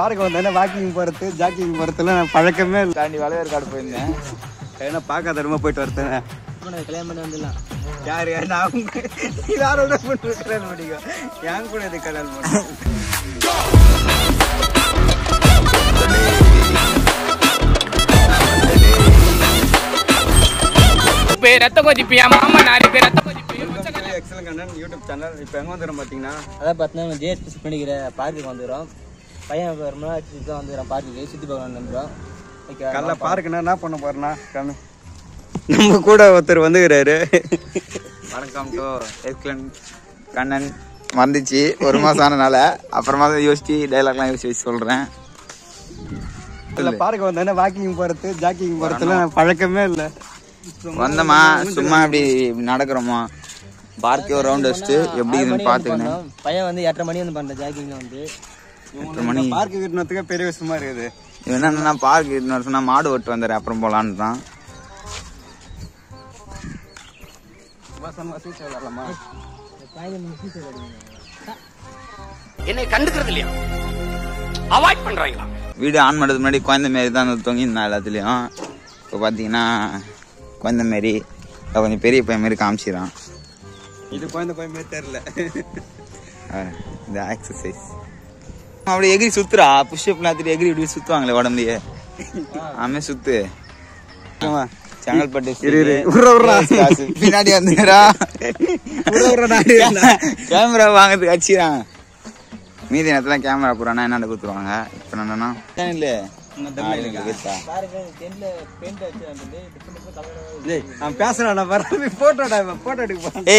பார்க்க வந்தேன் வாக்கிங் போறது ஜாக்கிங் போறதுல நான் பழக்கமே இல்லை. தாண்டி வளையற்காடு போயிருந்தேன். ஏன்னா பார்க்காத ரொம்ப போயிட்டு வரத்தேன். கல்யாணம் பண்ணி வந்துடலாம். யாரு நான் யாரோட பொண்ணு கல்யாணம் பண்ணிக்கோ, என் கூட இது கல்யாணம் பண்ண. ரத்த கொதிப்பு என் மாமா நாலு பேர் ரத்த கொதிப்பு எக்ஸலன்ட் கண்ணன் யூடியூப் சேனல். இப்போ எங்கே வந்துடும் பார்த்தீங்கன்னா, அதான் பார்த்தீங்கன்னா ஜேஎஸ்பி பண்ணிக்கிற பார்க்குக்கு வந்துடும். பையன் ரொம்ப நாள் தான் வந்துடுறான் பார்க்குக்கு சுற்றி பார்க்க வந்துடும். கல்ல பார்க்குன்னா என்ன பண்ண போறேன்னா கண்ணு நம்ம கூட ஒருத்தர் வந்துக்கிறாரு. வணக்கம் டு எக்ஸலன்ட் கண்ணன். வந்துச்சு ஒரு மாதம் ஆனனால அப்புறமா தான் யோசிச்சு டைலாக்லாம் யோசிச்சு சொல்கிறேன். இல்லை பார்க்க வந்தேன்னா வாக்கிங் போகிறது ஜாக்கிங் போகிறதுல நான் பழக்கமே இல்லை. வந்தோமா சும்மா இப்படி நடக்கிறோமா பார்க்கே ஒரு ரவுண்ட் வச்சுட்டு எப்படி இதுன்னு பார்த்துக்கணும். பையன் வந்து 8:30 மணி வந்து பண்ணுற ஜாக்கிங்கில் வந்து 8 மணி பார்க்கு கிட்டத்துக்கு பெரிய விஷயமா இருக்குது. இவன் என்னன்னா பார்க்கு இன்னொரு சொன்னா மாடு ஓட்டு வந்துடுறேன் அப்புறம் போகலான்னு தான். என்னை கண்டுக்கிறது இல்லையா, அவாய்ட் பண்றாங்களா? வீடு ஆன் பண்ணுறதுக்கு முன்னாடி குழந்தை மாரி தான் தொங்கிருந்தான் எல்லாத்துலேயும். இப்போ பார்த்தீங்கன்னா குழந்தை மாரி கொஞ்சம் பெரிய பையன் மாரி காமிச்சிடான். இது குழந்தை பையன் மாரி தெரியல. இந்த எக்ஸசைஸ் அப்படி எகிரி சுத்துறா. புஷ்அப் நாத்திரி எகிரி இப்படி சுத்துவாங்களே உடம்புலையே ஆமே சுத்து. செங்கல்பட்டு பின்னாடி வந்துடா கேமரா வாங்கிறதுக்கு அடிச்சுறான். மீதி நேரத்துல கேமரா போறானா என்ன கொடுத்துருவாங்க. இப்ப என்னன்னா இல்ல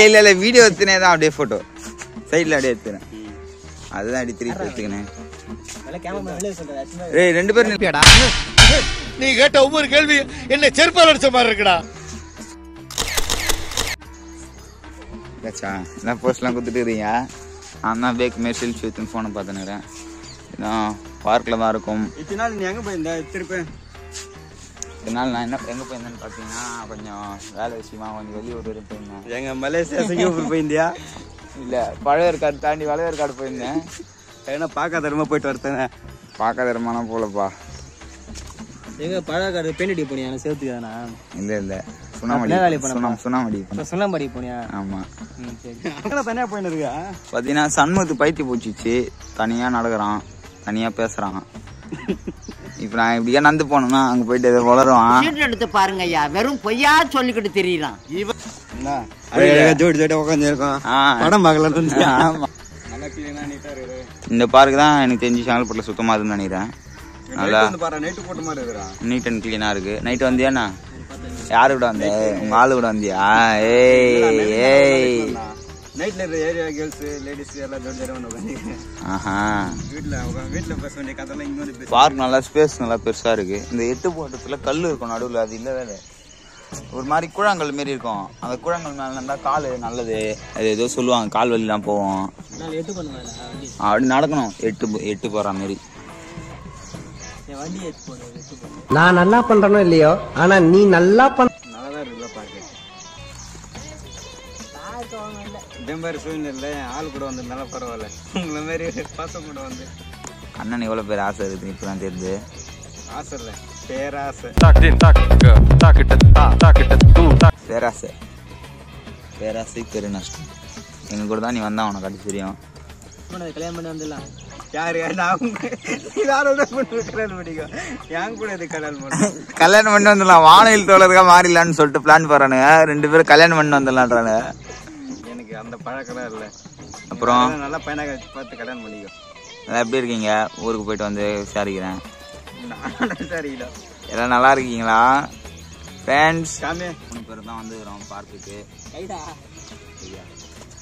இல்ல இல்ல வீடியோ எடுத்துனே தான் அப்படியே போட்டோ சைட்ல அப்படியே எடுத்துறேன். அதுதான் அடி திருப்பி எடுத்துக்கினேன். ரெண்டு பேரும் நீ கேட்ட ஒவ்வொரு கேள்வி என்ன செருப்பால் அடிச்ச மாதிரி இருக்குடா. எல்லாம் போஸ்ட்லாம் கொடுத்துட்டுறீங்க. நான் தான் பேக் மேல் செல்ஃபி எடுத்துன்னு ஃபோனை பார்த்துனுறேன். இன்னும் பார்க்கில் தான் இருக்கும். இத்தனை நாள் நீ எங்கே போயிருந்த திருப்பி? இதனால நான் என்ன எங்கே போயிருந்தேன்னு பார்த்தீங்கன்னா கொஞ்சம் வேலை விஷயமா கொஞ்சம் வெளியூர் வரையும் போயிருந்தேன். எங்கள் மலேசியா சிங்கப்பூர் போயிருந்தியா? இல்லை பழையற்காடு தாண்டி வளையற்காடு போயிருந்தேன். ஏன்னா பார்க்காத ரொம்ப போயிட்டு வரத்தேன். பார்க்காத இடமாலாம் போகலப்பா. எங்க பழக்காடு பெயிண்ட் அடி போனியா சேர்த்துக்கானா? இல்லை இல்லை சுண்ணாம்படி போனியா? ஆமா தனியா போயின்னு இருக்கா. பார்த்தீங்கன்னா சண்முகத்து பைத்தி போச்சிச்சு. தனியா நடக்கிறான், தனியா பேசுறான். இப்ப நான் இப்படியா நந்து போனோம்னா அங்க போயிட்டு எதை வளருவான். எடுத்து பாருங்க ஐயா, வெறும் பொய்யா சொல்லிக்கிட்டு தெரியலாம். ஜோடி ஜோடி உட்காந்து இருக்கோம். படம் பார்க்கல. ஆமா இந்த பார்க்கு தான் எனக்கு தெரிஞ்சு செங்கல்பட்டுல சுத்தமா இருக்குன்னு நினைக்கிறேன். நல்லா நீட் அண்ட் கிளீனா இருக்கு. நைட்டு வந்தியாண்ணா? யாரு கூட வந்த? உங்க ஆளு கூட வந்தியா? நைட்ல ஏரியா கேர்ள்ஸ் லேடிஸ் எல்லாம் ஜோடி வந்து ஆஹா வீட்டுல பேச வேண்டிய கதை இங்க வந்து பார்க் நல்லா ஸ்பேஸ் நல்லா பெருசா இருக்கு. இந்த எட்டு போட்டத்துல கல் இருக்கும் நடுவில். அது இல்லவே ஒரு மாதிரி கூழாங்கல் மாரி இருக்கும். அந்த கூழாங்கல் மேல இருந்தா கால் நல்லது அது ஏதோ சொல்லுவாங்க. கால் வலிலாம் போவோம். அப்படி நடக்கணும் எட்டு போற மாதிரி. நான் நல்லா பண்றனோ இல்லையோ, ஆனா நீ நல்லா நல்லாதான் இருக்குல்ல பாக்க. டெம்பர் சூழ்நிலை ஆள் கூட வந்து நல்லா பரவாயில்ல. உங்களை மாதிரி பசங்க கூட வந்து அண்ணன் எவ்வளவு பேர் ஆசை இருக்குது இப்பதான் தெரியுது. ஆசை இல்ல பேராசை. பேராசை பேராசை பெரு நஷ்டம். எங்க கூட தான் நீ வந்தா உனக்கு அடி தெரியும். கல்யாணம் பண்ணி வந்துடலாம். யாரு யாரோட பொண்ணு கல்யாணம் பண்ணிக்கோ, என் கூட இது கல்யாணம் பண்ண. கல்யாணம் பண்ணி வந்துடலாம். வானில் தோழருக்கா மாறிடலான்னு சொல்லிட்டு பிளான் போறானுங்க. ரெண்டு பேரும் கல்யாணம் பண்ணி வந்துடலான்றாங்க. எனக்கு அந்த பழக்கம் இல்லை. அப்புறம் நல்லா பையனாக பார்த்து கல்யாணம் பண்ணிக்கோ. எப்படி இருக்கீங்க? ஊருக்கு போயிட்டு வந்து விசாரிக்கிறேன். சரிங்களா எல்லாம் நல்லா இருக்கீங்களா ஃப்ரெண்ட்ஸ்? காமே 3 பேர் தான் வந்துக்கிறோம் பார்க்குக்கு.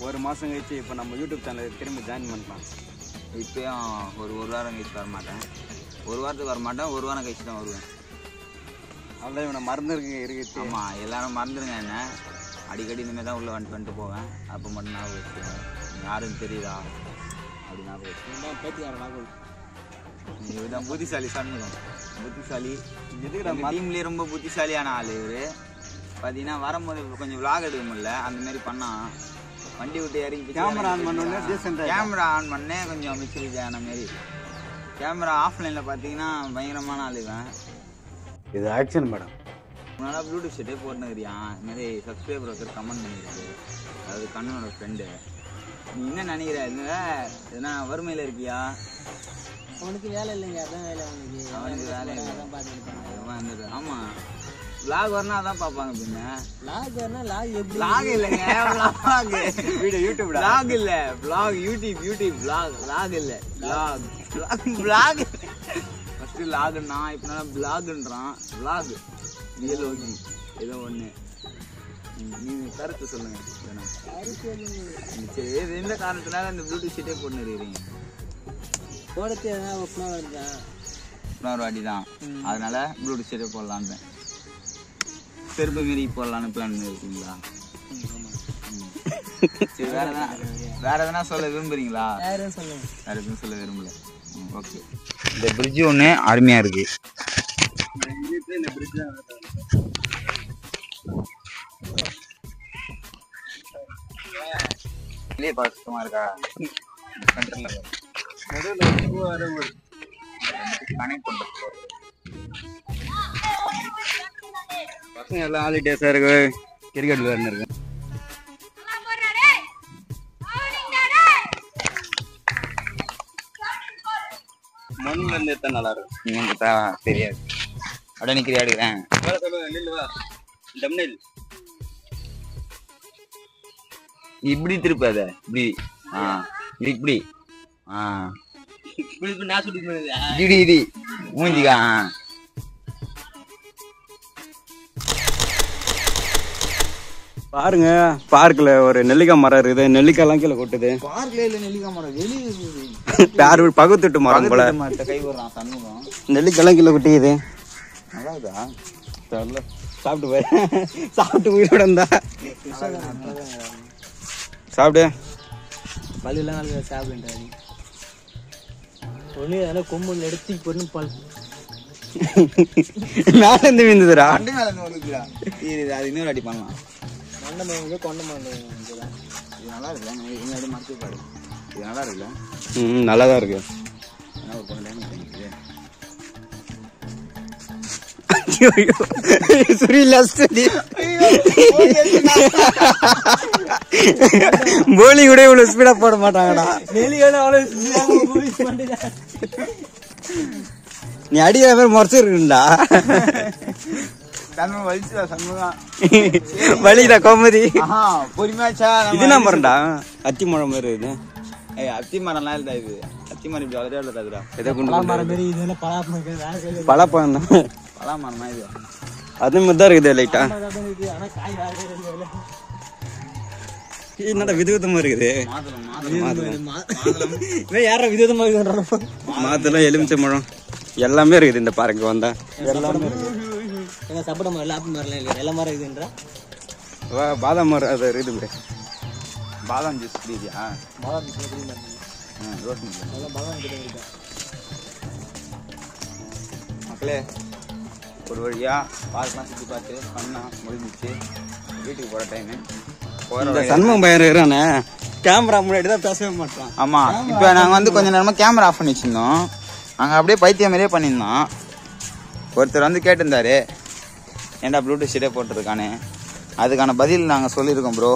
ஒரு மாதம் கழிச்சு இப்போ நம்ம யூடியூப் சேனல் திரும்ப ஜாயின் பண்ணலாம். இப்போயும் ஒரு வாரம் கழிச்சு வரமாட்டேன். ஒரு வாரத்துக்கு வரமாட்டேன். ஒரு வாரம் கழிச்சு தான் வருவேன். அதான் இவனை மறந்துருக்கு இருக்குது. ஆமாம் எல்லாரும் மறந்துடுங்க. என்ன அடிக்கடி இனிமேல் தான் உள்ளே வந்துட்டு போவேன். அப்போ மட்டும் ஞாபகம் வச்சுக்கோங்க. யாருன்னு தெரியுதா அப்படி ஞாபகம் வச்சுக்கோங்க. இதுதான் புத்திசாலி சண்முகம். புத்திசாலி டீம்லேயே ரொம்ப புத்திசாலியான ஆள் இவர். பார்த்தீங்கன்னா வரும்போது கொஞ்சம் விளாக் எடுக்க முடியல. அந்த மாதிரி பண்ணால் வண்டி விட்டு இறங்கி கேமரா ஆன் பண்ணோடனே கேமரா ஆன் பண்ணே கொஞ்சம் மிச்சரிஜான மாரி கேமரா ஆஃப்லைனில் பார்த்தீங்கன்னா பயங்கரமான ஆளுவேன். இது ஆக்ஷன் மேடம். முன்னாடி ப்ளூடூத் செட்டே போட்டுனுக்கிறியா? இந்த மாதிரி சப்ஸ்கிரைபர் ஒருத்தர் கமெண்ட் பண்ணியிருக்கு. அதாவது கண்ணனோட ஃப்ரெண்டு. நீ என்ன நினைக்கிற? எதுனா வறுமையில் இருக்கியா? உனக்கு வேலை இல்லைங்க, அதான் வேலை அவனுக்கு. அவனுக்கு வேலை இல்லை. அதான் பார்த்துட்டு. ஆமாம், விளாக் வரனா அதான் பார்ப்பாங்க. பின்ன லாக் வரனா லாக் எப்படி? விளாக் இல்லைங்க, விளாக் வீடியோ யூடியூப். விளாக் இல்லை, விளாக் யூடியூப் விளாக். லாக் இல்லை, விளாக் விளாக். ஃபஸ்ட்டு லாகுன்னா இப்போ நல்லா விளாகுன்றான். விளாக் ஓகே ஏதோ ஒன்று. நீங்கள் கருத்து சொல்லுங்கள். சரி, எந்த காரணத்தினால அந்த ப்ளூடூத் ஷீட்டே போட்டு இருக்கிறீங்க? போடுறது எதனா ஃப்ளவர் தான், ஃப்ளவர் வாட்டி தான். அதனால ப்ளூடூத் ஷீட்டே போடலான்னு செருப்பு மீறி போடலான்னு பிளான் பண்ணிருக்கீங்களா? சரி, வேற எதனா சொல்ல விரும்புறீங்களா? யாரும் சொல்லுங்க. வேற எதுவும் சொல்ல விரும்பல. ஓகே, இந்த பிரிட்ஜு ஒன்று அருமையாக இருக்கு. இல்லையே கஷ்டமா இருக்கா? கனெக்ட் பண்ணுறது பசங்க எல்லாம் ஹாலிடேஸாக இருக்கு, கிரிக்கெட் விளையாடுன்னு இருக்கு. மண்ணில் இருந்து எடுத்தா நல்லா இருக்கும். நீங்கள் தெரியாது. அப்படியே நிற்கிறியா? எடுக்கிறேன். இப்படி திருப்பாத, இப்படி. இப்படி நான் சொல்லி இடி மூஞ்சிக்கா. பாருங்க, பார்க்ல ஒரு நெல்லிக்காய் மரம் இருக்குது. நெல்லிக்காய் எல்லாம் கீழே கொட்டுது. பார்க்கல இல்ல, நெல்லிக்காய் மரம் வெளியே யாரு பகுத்துட்டு மரம் போல. கை விடுறான் சண்முகம். நெல்லிக்காய் எல்லாம் கீழே கொட்டிக்குது. நல்லா இருக்கா? தெரியல, சாப்பிட்டு போய் சாப்பிட்டு உயிரோட இருந்தா சாப்பிடு. பல்லுலாம் நல்லா சாப்பிடுன்றாரு. ஒன்று அதெல்லாம் கொம்புல எடுத்து பொண்ணு பல் மேல இருந்து விழுந்துதுடா. அண்டு மேல இருந்து வருதுடா. அது இன்னொரு அடி பண்ணலாம். மண்டை மருந்து கொண்ட மருந்து. இது நல்லா இருக்குல்ல? இன்னொரு மரத்து பாரு. இது நல்லா இருக்குல்ல? நல்லாதான் இருக்கு. என்ன ஒரு பொண்ணு டேமேஜ் பண்ணிக்குது. போலி கூட இவ்வளவு ஸ்பீடா போட மாட்டாங்கடா. நீ அடிக்கிற மாதிரி முறைச்சிருக்குண்டா. சண்முகம் வலிச்சுடா. சண்முகம் வலிதா கோமதி. பொறுமையாச்சா? இது என்ன மரம்டா? அத்தி மரம் மாதிரி இது. அத்தி மரம்லாம் இல்லடா. இது அத்தி மரம் இப்படி வளரவே இல்லடா. ஏதோ குண்டு பலாப்பழம் பலாப்பழம் தான். பலா மரமா இது? அது மாதிரி தான் இருக்குது லைட்டா. என்னடா விதவிதமா இருக்குது. யார விதவிதமா மாதுளம், எலுமிச்சை மரம் எல்லாமே இருக்குது இந்த பார்க்கு வந்தா. எல்லாமே எங்க சப்பட மரம், ஆப்பிள் மரம் இல்லை, எல்லா மரம் இருக்குன்றா. பாதாம் மரம் அது இருக்குது. பாதாம் ஜூஸ் குடிக்கிறியா? பாதாம் ரோஸ் பாதாம் கிட்ட மக்களே, ஒரு வழியா பார்க்கலாம் சுற்றி பார்த்து பண்ணா முடிஞ்சிச்சு. வீட்டுக்கு போகிற டைமு. இந்த சண்முகம் பையன் இருக்கிறானே, கேமரா முன்னாடி தான் பேசவே மாட்டான். ஆமாம், இப்போ நாங்கள் வந்து கொஞ்சம் நேரமாக கேமரா ஆஃப் பண்ணி வச்சுருந்தோம். நாங்கள் அப்படியே பைத்தியம் மாதிரியே பண்ணியிருந்தோம். ஒருத்தர் வந்து கேட்டிருந்தாரு, ஏன்டா ப்ளூடூத் ஷீட்டே போட்டிருக்கானே. அதுக்கான பதில் நாங்கள் சொல்லியிருக்கோம் ப்ரோ.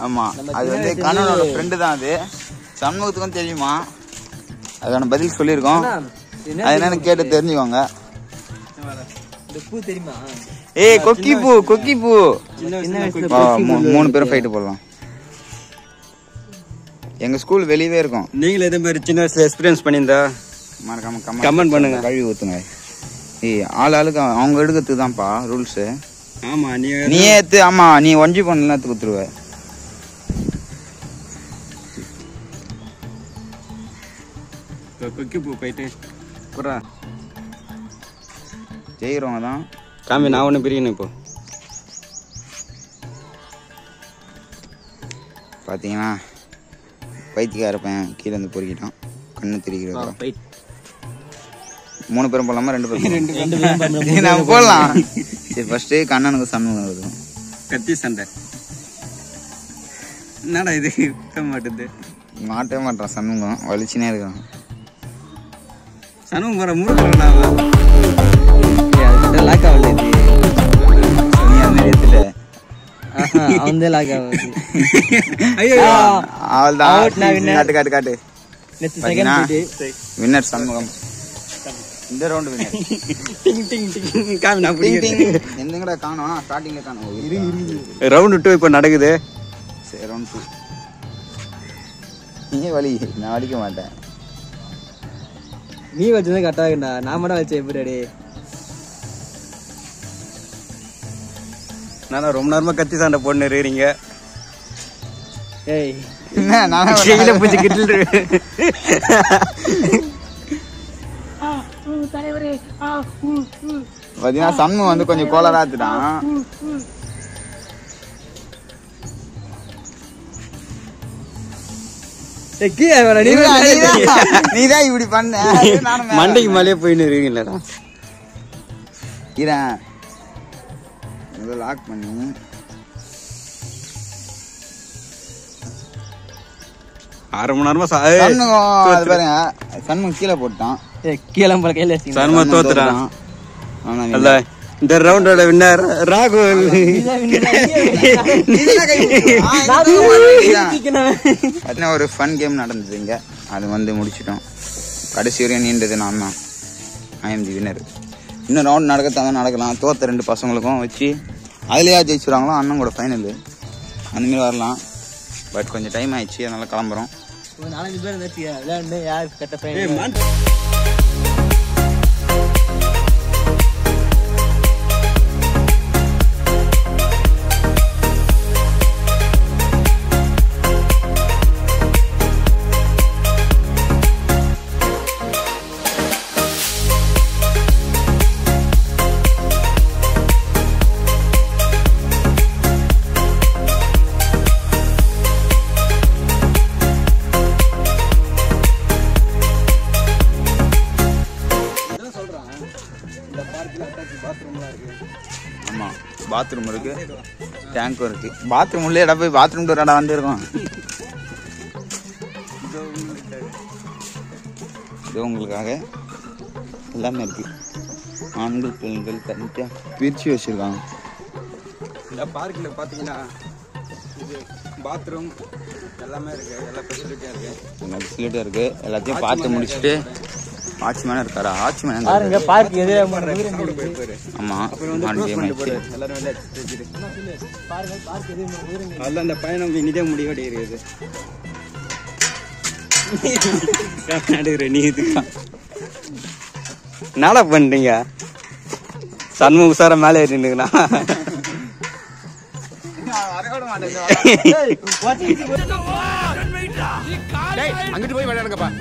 ஆமாம், அது வந்து கண்ணனோட ஃப்ரெண்டு தான். அது சண்முகத்துக்கும் தெரியுமா? அதுக்கான பதில் சொல்லியிருக்கோம். அது என்னன்னு கேட்டு தெரிஞ்சுக்கோங்க. பூ தெரியுமா? ஏய் கொக்கி பூ, கொக்கி பூ. 3 பேரும் ஃபைட்டு போடலாம். எங்க ஸ்கூல் வெளியவே இருக்கும். நீங்களும் இதே மாதிரி சின்ன வயசுல எக்ஸ்பீரியன்ஸ் பண்ணியிருந்தா மறக்காம கமெண்ட் பண்ணுங்க. கழுவி ஊத்துங்க. ஏய் ஆளுக்கு அவங்க எடுக்கிறதுக்கு தான்ப்பா ரூல்ஸு. ஆமா, நீயே எடுத்து. ஆமா, நீ ஒஞ்சி பண்ணலாம் எடுத்து கொடுத்துருவ. கொக்கி பூ போயிட்டு புறா ஜெயிக்கிறவங்க தான். காமி, நான் ஒன்று பிரிக்கணும் இப்போ. பார்த்தீங்கன்னா பைத்தியக்கார பையன் கீழே இருந்து பொறுக்கிட்டான். கண்ணு திரிக்கிறதா. 3 பேரும் போடலாமா? 2 பேரும் நம்ம போடலாம். சரி, ஃபர்ஸ்ட் கண்ணனுக்கு சண்முகம் இருக்கும். கத்தி சண்டை. என்னடா இது மாட்டுது? மாட்டவே மாட்டான் சண்முகம், வலிச்சுனே இருக்கான். சனமும் போற முருகன் லாக் ஆகல நீ அந்த மாதிரி எடுத்துட்ட அவன் தான் லாக் ஆகுது. ஐயோ காட்டு காட்டு காட்டு நெக்ஸ்ட் செகண்ட் வின்னர் சண்முகம். இந்த ரவுண்ட் வின்னர். காமி நான் எந்தங்கடா காணோம்? ஸ்டார்டிங்ல காணோம். ரவுண்ட் 2 இப்போ நடக்குது. சரி ரவுண்ட் 2. நீ வலி, நான் வலிக்க மாட்டேன். நீ வச்சது கரெக்டா இருக்குடா, நான் மட்டும் வச்சேன் எப்படி? நான் ரொம்ப நேரமா கத்தி சண்டை போட்டு இருக்கீங்க. ஏய் என்ன நான் கையில பூச்சி கிட்டில் பாத்தீங்கன்னா சண்முகம் வந்து கொஞ்சம் கோலரா எடுத்துட்டான். நீதான் இப்படி பண்ண. மண்டைக்கு மேலேயே போயின்னு இருக்கீங்களா? இரேன் லாக் பண்ணி அரை மணி நேரமா சண்முகம் அது பாருங்க, சண்முகம் கீழே போட்டான். கீழே போல கையில சண்முகம் தோத்துட்டான். அல்ல இந்த ரவுண்டோட வின்னர் ராகுல். ஒரு ஃபன் கேம் நடந்தது இங்க, அது வந்து முடிச்சிட்டோம். கடைசி வரையும் நீண்டது நான் தான். I am the winner. இன்னும் ரவுண்ட் நடக்கத்தான் நடக்கலாம். தோத்த 2 பசங்களுக்கும் வச்சு அதுலயா ஜெயிச்சுறாங்களோ அண்ணன் கூட ஃபைனலு அந்தமாரி வரலாம். பட் கொஞ்சம் டைம் ஆயிடுச்சு, அதனால கிளம்புறோம். 4-5 பேர் விளையாண்டு யார் கட்ட பையன் ஆமா, பாத்ரூம் இருக்கு, டேங்கும் இருக்கு. பாத்ரூம் உள்ளே இடம் போய் பாத்ரூம் டோர் வந்துருக்கோம். இது உங்களுக்காக எல்லாமே இருக்கு. ஆண்கள் பெண்கள் தனித்தா பிரிச்சு வச்சிருக்காங்க. இந்த பார்க்கில் பார்த்தீங்கன்னா இது பாத்ரூம் எல்லாமே இருக்கு, எல்லா ஃபெசிலிட்டியும் இருக்கு. எல்லா ஃபெசிலிட்டியும் இருக்கு. எல்லாத்தையும் பார்த்து முடிச்சுட்டு வாட்ச்மேன் இருக்காரா? வாட்ச்மேன் பாருங்க பார்க் எது ஆமா கேம் ஆயிடுச்சு. அதெல்லாம் இந்த பயணம் இனிதே முடிவடை இருக்குது. நீ இதுக்கா நாடா பண்றீங்க? சண்முக உசார மேலே ஏறினுங்களா? அங்கிட்டு போய் விளையாடுங்கப்பா.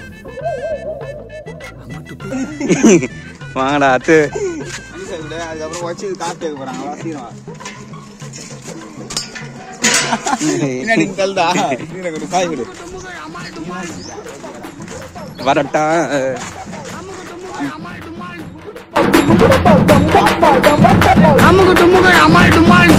வாங்கடா அத்து. அதுக்கப்புறம் வச்சு காத்து போறாங்க. வரட்டா அம்முக்கு டும்முக்கு அம்மாள் டும்மாள்